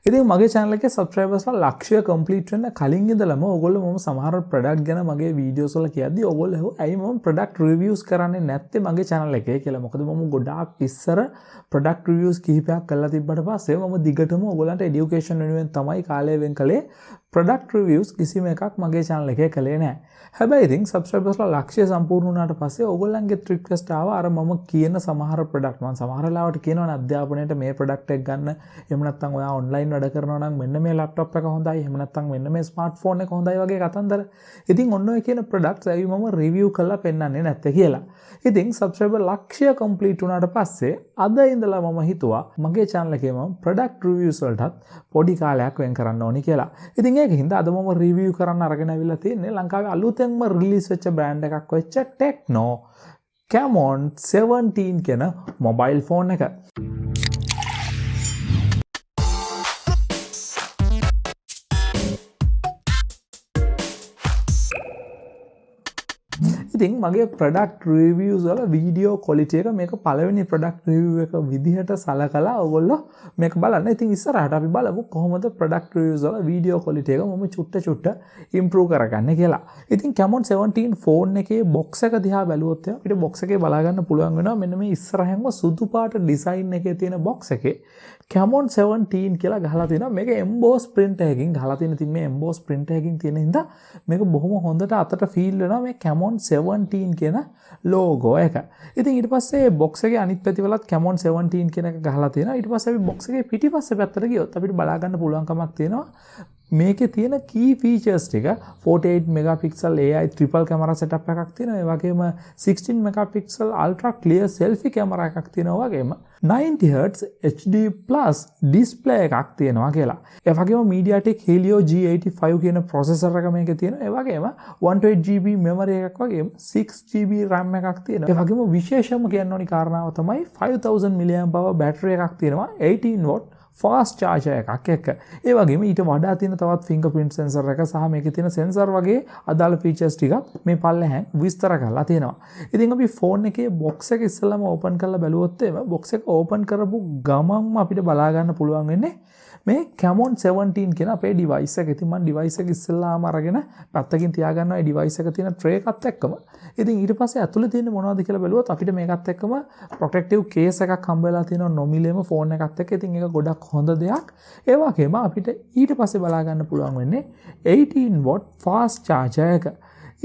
ඉතින් මගේ channel එකේ subscribersලා ලක්ෂය complete වෙන්න කලින් ඉඳලම ඔයගොල්ලෝ මම සමහර product ගැන මගේ videos වල කියද්දි ඔයගොල්ලෝ ඇයි මම product reviews කරන්නේ නැත්තේ මගේ channel එකේ කියලා. මොකද මම ගොඩාක් ඉස්සර product reviews කිහිපයක් කරලා තිබ්බට පස්සේ මම දිගටම ඔයගොල්ලන්ට education වෙනුවෙන් තමයි කාලය වෙන් කළේ. product reviews කිසිම එකක් මගේ channel එකේ කළේ නැහැ. හැබැයි ඉතින් subscribersලා ලක්ෂය සම්පූර්ණ වුණාට පස්සේ ඔයගොල්ලන්ගේ request ආවා අර මම කියන සමහර product මම සමහර ලාවට කියනවනේ අධ්‍යාපනයේට මේ product එක ගන්න. එහෙම නැත්නම් ඔයා online වැඩ කරනවා නම් මෙන්න මේ laptop එක හොඳයි. එහෙම නැත්නම් මෙන්න මේ smartphone එක හොඳයි වගේ කතන්දර. ඉතින් ඔන්න ඔය කියන products ඇයි මම review කරලා පෙන්නන්නේ නැත්තේ කියලා. ඉතින් subscriber ලක්ෂය complete වුණාට පස්සේ අද ඉඳලා මම හිතුවා මගේ channel එකේ මම product reviews වලටත් පොඩි කාලයක් වෙන් කරන්න ඕනි කියලා. ඉතින් ඒකින්ද අද මම review කරන්න අරගෙන අවිල්ලා තියෙන්නේ ලංකාවේ අලුතෙන්ම release වෙච්ච brand එකක් වෙච්ච Tecno Camon 17 කියන mobile phone එක. ඉතින් මගේ product reviews වල video quality එක මේක පළවෙනි product review එක විදිහට සලකලා ඔයගොල්ලෝ මේක බලන්න. ඉතින් ඉස්සරහට අපි බලමු කොහොමද product reviews වල video quality එක මම චුට්ට improve කරගන්නේ කියලා. ඉතින් Camon 17 phone එකේ box එක දිහා බැලුවොත් අපිට box එකේ බලා ගන්න පුළුවන් වෙනවා මෙන්න මේ ඉස්සරහින්ම සුදු පාට design එකේ තියෙන box එකේ Camon 17 කියලා ගහලා තියෙනවා. මේක emboss print එකකින් ගහලා තියෙන. ඉතින් මේ emboss print එකකින් තියෙන හින්දා මේක බොහොම හොඳට අතට feel වෙනවා මේ Camon 17 කියන logo එක. ඉතින් ඊට පස්සේ box එකේ අනිත් පැතිවලත් Camon 17 කියන එක ගහලා තියෙනවා. ඊට පස්සේ අපි box එකේ පිටිපස්සේ පැත්තට ගියොත් අපිට බලා ගන්න පුළුවන්කමක් තියෙනවා. මේකේ තියෙන key features ටික 48 megapixel AI triple camera setup එකක් තියෙනවා. ඒ වගේම 16 megapixel ultra clear selfie camera එකක් තියෙනවා. වගේම 90 Hz HD plus display එකක් තියෙනවා කියලා. ඒ වගේම MediaTek Helio G85 කියන processor එක මේකේ තියෙනවා. ඒ වගේම 128GB memory එකක් වගේම 6GB RAM එකක් තියෙනවා. ඒ වගේම විශේෂම කියන්න ඕනි කාරණාව තමයි 5000 mAh battery එකක් තියෙනවා 18 watt fast charger එකක් එක්ක. ඒ වගේම ඊට වඩා තියෙන තවත් fingerprint sensor එක සහ මේකේ තියෙන sensor වගේ අදාළ features ටිකක් මේ පල්ලෙහෙන් විස්තර කරලා තියෙනවා. ඉතින් අපි phone එකේ box එක ඉස්සෙල්ලාම open කරලා බැලුවොත් එimhe box එක open කරපු ගමන්ම අපිට බලා ගන්න පුළුවන් වෙන්නේ මේ Camon 17 කියන අපේ device එක. ඉතින් මම device එක ඉස්සෙල්ලාම අරගෙන පැත්තකින් තියා ගන්නවා. ඒ device එක තියෙන tray එකත් එක්කම. ඉතින් ඊට පස්සේ ඇතුලේ තියෙන්නේ මොනවද කියලා බැලුවොත් අපිට මේකත් එක්කම protective case එකක් හම්බ වෙලා තියෙනවා නොමිලේම phone එකත් එක්ක. ඉතින් ඒක ගොඩක් හොඳ දෙයක්. ඒ වගේම අපිට ඊට පස්සේ බලා ගන්න පුළුවන් වෙන්නේ 18 watt fast charger එක.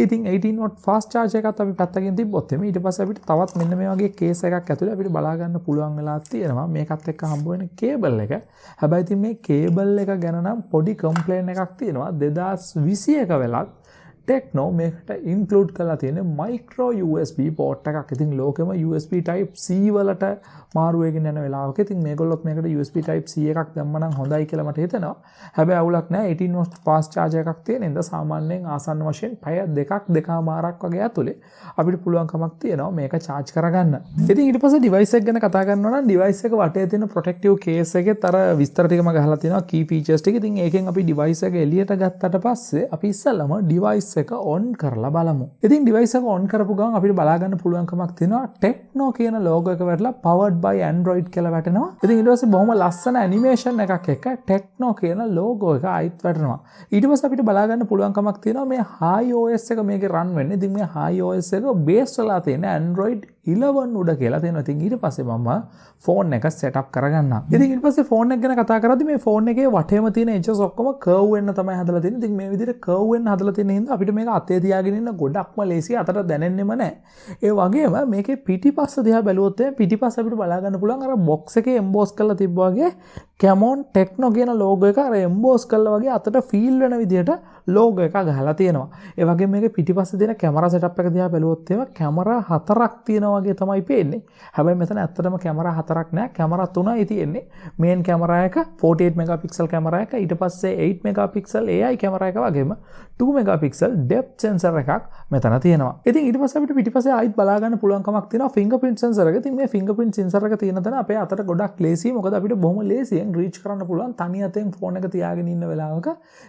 ඉතින් 18 watt fast charger එකත් අපි පැත්තකින් තිබ්බොත් එමේ ඊට පස්සේ අපිට තවත් මෙන්න මේ වගේ case එකක් ඇතුලේ අපිට බලා ගන්න පුළුවන් වෙලා තියෙනවා. මේකත් එක්ක හම්බ වෙන cable එක. හැබැයි ඉතින් මේ cable එක ගැන නම් පොඩි complaint එකක් තියෙනවා. 2021 වෙලත් Tecno මේකට include කරලා තියෙන micro USB port එකක්. ඉතින් ලෝකෙම USB type C වලට මාරු වෙගෙන යන වෙලාවක ඉතින් මේගොල්ලොත් මේකට USB type C එකක් දැම්ම නම් හොඳයි කියලා මට හිතෙනවා. හැබැයි අවුලක් නැහැ. 18 watt fast charger එකක් තියෙන ඉඳ සාමාන්‍යයෙන් ආසන්න වශයෙන් පැය දෙකමාරක් වගේ ඇතුලේ අපිට පුළුවන්කමක් තියෙනවා මේක charge කරගන්න. ඉතින් ඊට පස්සේ device එක ගැන කතා කරනවා නම් device එක වටේ තියෙන protective case එකෙත් අර විස්තර ටිකම ගහලා තියෙනවා key features ටික. ඉතින් ඒකෙන් අපි device එක එළියට ගත්තට පස්සේ අපි ඉස්සෙල්ලාම device එක on කරලා බලමු. ඉතින් device එක on කරපු ගමන් අපිට බලා ගන්න පුළුවන්කමක් තියෙනවා Tecno කියන logo එක වැටලා powered by Android කියලා වැටෙනවා. ඉතින් ඊට පස්සේ බොහොම ලස්සන animation එකක් එක්ක Tecno කියන logo එක ආයිත් වැටෙනවා. ඊට පස්සේ අපිට බලා ගන්න පුළුවන්කමක් තියෙනවා මේ high OS එක මේකේ run වෙන්නේ. ඉතින් මේ high OS එක base වෙලා තියෙන Android 11 උඩ කියලා තියෙනවා. ඉතින් ඊට පස්සේ මම phone එක setup කරගන්නවා. ඉතින් ඊට පස්සේ phone එක ගැන කතා කරද්දි මේ phone එකේ වටේම තියෙන edges ඔක්කොම curve වෙන්න තමයි හදලා තියෙන්නේ. ඉතින් මේ විදිහට curve වෙන්න හදලා තියෙන හින්දා අපිට මේක අතේ තියාගෙන ඉන්න ගොඩක්ම ලේසි අතට දැනෙන්නෙම නැහැ. ඒ වගේම මේකේ පිටිපස්ස දිහා බැලුවොත් පිටිපස්ස අපිට බලා ගන්න පුළුවන් අර box එකේ emboss කරලා තිබ්බා වගේ Camon Tecno කියන logo එක අර emboss කරලා වගේ අතට feel වෙන විදිහට logo එක ගහලා තියෙනවා. ඒ වගේම මේකේ පිටිපස්සේ තියෙන camera setup එක දිහා බැලුවොත් camera 4ක් තියෙනවා වගේ තමයි පේන්නේ. හැබැයි මෙතන ඇත්තටම camera 4ක් නෑ. camera 3යි තියෙන්නේ. main camera එක 48 megapixel camera එක ඊට පස්සේ 8 megapixel AI camera එක වගේම 2 megapixel depth sensor එකක් මෙතන තියෙනවා. ඉතින් ඊට පස්සේ අපිට පිටිපස්සේ ආයිත් බලා ගන්න පුළුවන්කමක් තියෙනවා fingerprint sensor එක. ඉතින් මේ fingerprint sensor එක තියෙන තැන අපේ අතට ගොඩක් ලේසියි. මොකද අපිට බොහොම ලේසියෙන් අතෙන් රීච් කරන්න පුළුවන් තනි අතෙන් ෆෝන් එක තියාගෙන ඉන්න වෙලාවක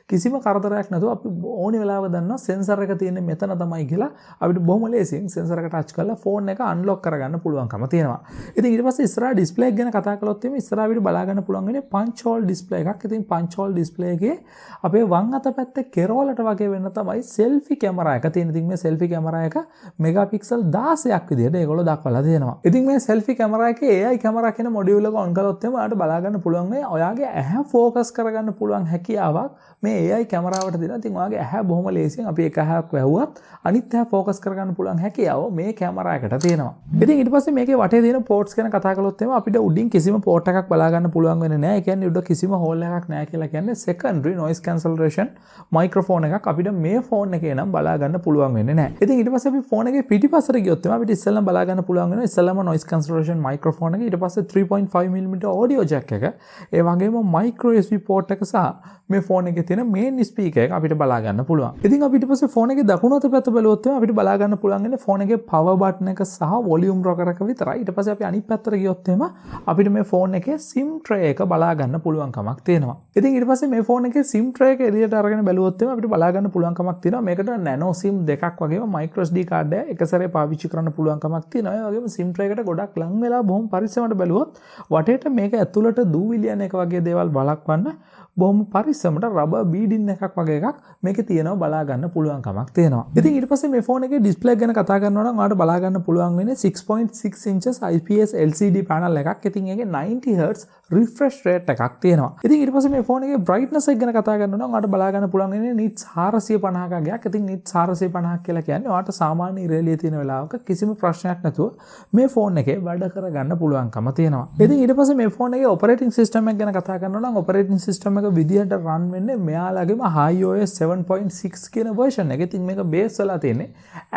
කිසිම කරදරයක් නැතුව අපි ඕනි වෙලාවක දන්නවා සෙන්සර් එක තියෙන්නේ මෙතන තමයි කියලා අපිට බොහොම ලේසියෙන් සෙන්සර් එක ටච් කරලා ෆෝන් එක අන්ලොක් කරගන්න පුළුවන්කම තියෙනවා. ඉතින් ඊට පස්සේ ඉස්සරහා ඩිස්ප්ලේ එක ගැන කතා කළොත් එimhe ඉස්සරහා අපිට බලා ගන්න පුළුවන් වෙන්නේ පන්ච් හෝල් ඩිස්ප්ලේ එකක්. ඉතින් පන්ච් හෝල් ඩිස්ප්ලේ එකේ අපේ වම් අත පැත්තේ කෙරවලට වගේ වෙන්න තමයි සෙල්ෆි කැමරා එක තියෙන. ඉතින් මේ සෙල්ෆි කැමරා එක මෙගාපික්සල් 16ක් විදිහට ඒගොල්ලෝ දක්වලා තියෙනවා. ඉතින් මේ සෙල්ෆි කැමරා එකේ AI කැමරා කියන මොඩියුල් එක ඔන් කළොත් එimhe ඔයාලට බලා ගන්න පුළුවන් වෙයි ඔයාගේ ඇහැ ફોකස් කරගන්න පුළුවන් හැකියාවක් මේ AI කැමරාවට දෙනවා. ඉතින් ඔයාගේ ඇහැ බොහොම ලේසියෙන් අපි එක ඇහක් වැහුවත් අනිත් ඇහැ ફોකස් කරගන්න පුළුවන් හැකියාව මේ කැමරා එකට තියෙනවා. ඉතින් ඊට පස්සේ මේකේ වටේ තියෙන පෝට්ස් ගැන කතා කළොත් එimhe අපිට උඩින් කිසිම පෝට් එකක් බලා ගන්න පුළුවන් වෙන්නේ නැහැ. ඒ කියන්නේ උඩ කිසිම හෝල් එකක් නැහැ කියලා කියන්නේ secondary noise cancellation microphone එකක් අපිට මේ ෆෝන් එකේ නම් බලා ගන්න පුළුවන් වෙන්නේ නැහැ. ඉතින් ඊට පස්සේ අපි ෆෝන් එකේ පිටිපස්සට ගියොත් එimhe අපිට ඉස්සෙල්ලාම බලා ගන්න පුළුවන් වෙනවා ඉස්සෙල්ලාම noise cancellation microphone එක ඊට පස්සේ 3.5mm audio jack එක ඒ වගේම micro USB port එක සහ මේ ෆෝන් එකේ තියෙන main speaker එක අපිට බලා ගන්න පුළුවන්. ඉතින් අපි ඊට පස්සේ ෆෝන් එකේ දකුණු අත පැත්ත බලුවොත් එimhe අපිට බලා ගන්න පුළුවන් වෙන්නේ ෆෝන් එකේ power button එක සහ volume rocker එක විතරයි. ඊට පස්සේ අපි අනිත් පැත්තට ගියොත් එimhe අපිට මේ ෆෝන් එකේ SIM tray එක බලා ගන්න පුළුවන් කමක් තියෙනවා. ඉතින් ඊට පස්සේ මේ ෆෝන් එකේ SIM tray එක එළියට අරගෙන බැලුවොත් එimhe අපිට බලා ගන්න පුළුවන් කමක් තියෙනවා. මේකට nano SIM දෙකක් වගේම micro SD card එක එක සැරේ පාවිච්චි කරන්න පුළුවන් කමක් තියෙනවා. ඒ වගේම SIM tray එකට ගොඩක් ලං වෙලා බොහොම පරිස්සමට බැලුවොත් වටේට මේක ඇතුළට දූවිලියන එක වගේ දේවල් බලක්වන්න බොහොම පරිස්සමට රබර් බීඩින් එකක් වගේ එකක් මේකේ තියෙනවා බලා ගන්න පුළුවන් කමක් තියෙනවා. ඉතින් ඊට පස්සේ මේ ෆෝන් එකේ ඩිස්ප්ලේ ගැන කතා කරනවා නම් ඔයාලට බලා ගන්න පුළුවන් වෙන්නේ 6.6 inches IPS LCD panel එකක්. ඉතින් ඒකේ 90 Hz refresh rate එකක් තියෙනවා. ඉතින් ඊට පස්සේ මේ ෆෝන් එකේ brightness එක ගැන කතා කරනවා නම් ඔයාලට බලා ගන්න පුළුවන් වෙන්නේ nits 450ක ගයක්. ඉතින් nits 450ක් කියලා කියන්නේ ඔයාලට සාමාන්‍ය ඉරේලිය තියෙන වෙලාවක කිසිම ප්‍රශ්නයක් නැතුව මේ ෆෝන් එකේ වැඩ කරගන්න පුළුවන්කම තියෙනවා. ඉතින් ඊට පස්සේ මේ ෆෝන් එකේ operating system එක ගැන කතා කරනවා නම් operating system විදිහට රන් වෙන්නේ මෙයාලගේම iOS 7.6 කියන version එක. ඉතින් මේක බේස් වෙලා තියෙන්නේ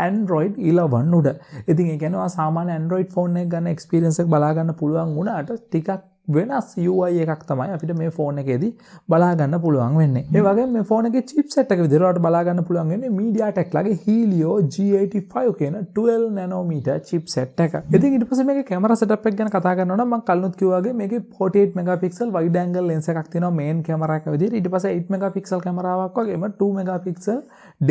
Android 11 උඩ. ඉතින් ඒ කියන්නේ සාමාන්‍ය Android phone එක ගන්න experience එක බලා ගන්න පුළුවන් වුණාට ටිකක් වෙනස් UI එකක් තමයි අපිට මේ ෆෝන් එකේදී බලා ගන්න පුළුවන් වෙන්නේ. ඒ වගේම මේ ෆෝන් එකේ chipset එක විදිහට ඔයාලට බලා ගන්න පුළුවන් වෙන්නේ MediaTek ලගේ Helio G85 කියන 12 nanometer chipset එක. ඉතින් ඊට පස්සේ මේකේ camera setup එක ගැන කතා කරනවා නම් මම කලිනුත් කිව්වා වගේ මේකේ 48 megapixel wide angle lens එකක් තියෙනවා main camera එක විදිහට. ඊට පස්සේ 8 megapixel කැමරාවක් වගේම 2 megapixel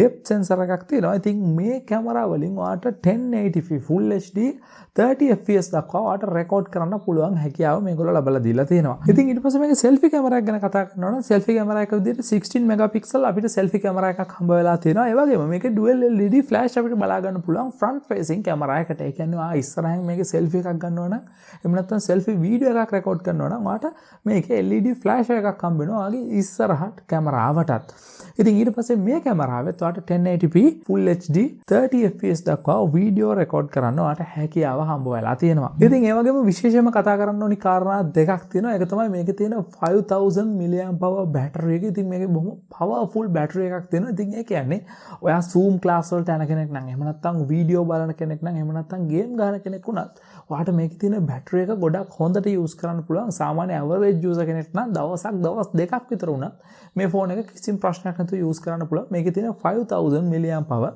depth sensor එකක් තියෙනවා. ඉතින් මේ කැමරා වලින් ඔයාලට 1080p full HD 30 fps දක්වා ඔයාලට රෙකෝඩ් කරන්න පුළුවන් හැකියාව මේගොල්ලෝ ලබලා දීලා තියෙනවා. ඉතින් ඊට පස්සේ මේකේ selfie camera එක ගැන කතා කරනවා නම් selfie camera එක විදිහට 16 megapixel අපිට selfie camera එකක් හම්බ වෙලා තියෙනවා. ඒ වගේම මේකේ dual LED flash අපිට බලා ගන්න පුළුවන් front facing camera එකට. ඒ කියන්නේ ඔයා ඉස්සරහින් මේකේ selfie එකක් ගන්නවා නම් එහෙම නැත්නම් selfie video එකක් රෙකෝඩ් කරනවා නම් ඔයාට මේකේ LED flash එකක් හම්බ වෙනවා ඔයාගේ ඉස්සරහට කැමරාවටත්. ඉතින් ඊට පස්සේ මේ කැමරාවෙත් ඔයාට 1080p full HD 30 fps දක්වා වීඩියෝ රෙකෝඩ් කරන්න ඔයාට හැකියාව හම්බ වෙලා තියෙනවා. ඉතින් ඒ වගේම විශේෂයෙන්ම කතා කරන්න ඕනි කාරණා දෙකක් තියෙනවා. ඒක තමයි මේකේ තියෙන 5000 mAh බැටරි එක. ඉතින් මේකේ බොහොම powerful බැටරි එකක් තියෙනවා. ඉතින් ඒ කියන්නේ ඔයා Zoom class වලට යන කෙනෙක් නම් එහෙම නැත්නම් වීඩියෝ බලන කෙනෙක් නම් එහෙම නැත්නම් ගේම් ගහන කෙනෙක් වුණත් ඔයාට මේකේ තියෙන බැටරි එක ගොඩක් හොඳට යූස් කරන්න පුළුවන්. සාමාන්‍ය average user කෙනෙක් නම් දවස් දෙකක් විතර වුණත් මේ ෆෝන් එක කිසිම ප්‍රශ්නයක් නැතුව යූස් කරන්න පුළුවන්. මේකේ තියෙන 5000 mAh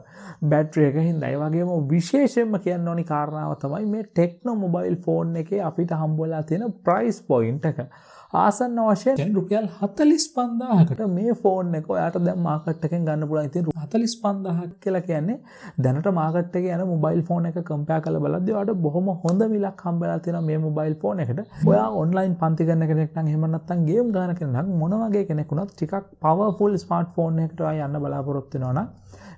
බැටරි එක හින්දා. ඒ වගේම විශේෂයෙන්ම කියන්න ඕනි කාරණාව තමයි මේ Tecno mobile phone එකේ අපිට හම්බ වෙලා තියෙන price point එක. ආසන්න වශයෙන් රුපියල් 45000කට මේ ෆෝන් එක ඔයාට දැන් මාකට් එකෙන් ගන්න පුළුවන්. ඉතින් 45000ක් කියලා කියන්නේ දැනට මාකට් එකේ යන මොබයිල් ෆෝන් එක කම්පෙයාර් කරලා බලද්දී ඔයාට බොහොම හොඳ මිලක් හම්බෙලා තියෙනවා මේ මොබයිල් ෆෝන් එකට. ඔයා ඔන්ලයින් පන්ති කරන කෙනෙක් නම් එහෙම නැත්නම් ගේම් ගහන කෙනෙක් නම් මොන වගේ කෙනෙක් වුණත් ටිකක් පවර්ෆුල් ස්මාර්ට් ෆෝන් එකකට ඔයා යන්න බලාපොරොත්තු වෙනවා නම්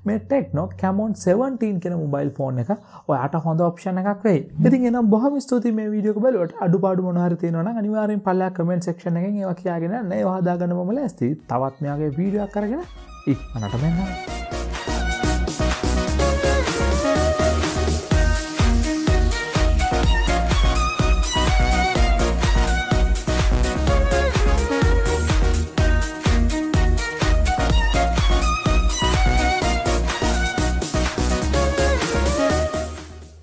මේ Tecno Camon 17 කියන මොබයිල් ෆෝන් එක ඔයාට හොඳ ඔප්ෂන් එකක් වෙයි. ඉතින් එනම් බොහොම ස්තුතියි මේ වීඩියෝ එක බලුවට. අඩුපාඩු මොනවා හරි තියෙනවා නම් අනිවාර්යෙන් පල්ලෙහා කමෙන්ට් සෙක්ෂන් එකෙන් ඒවා කියාගෙන යන්න. ඒවා හදාගන්න මම ලෑස්ති. තවත් මෙයාගේ වීඩියෝ එකක් අරගෙන ඉක්මනට මෙන්න.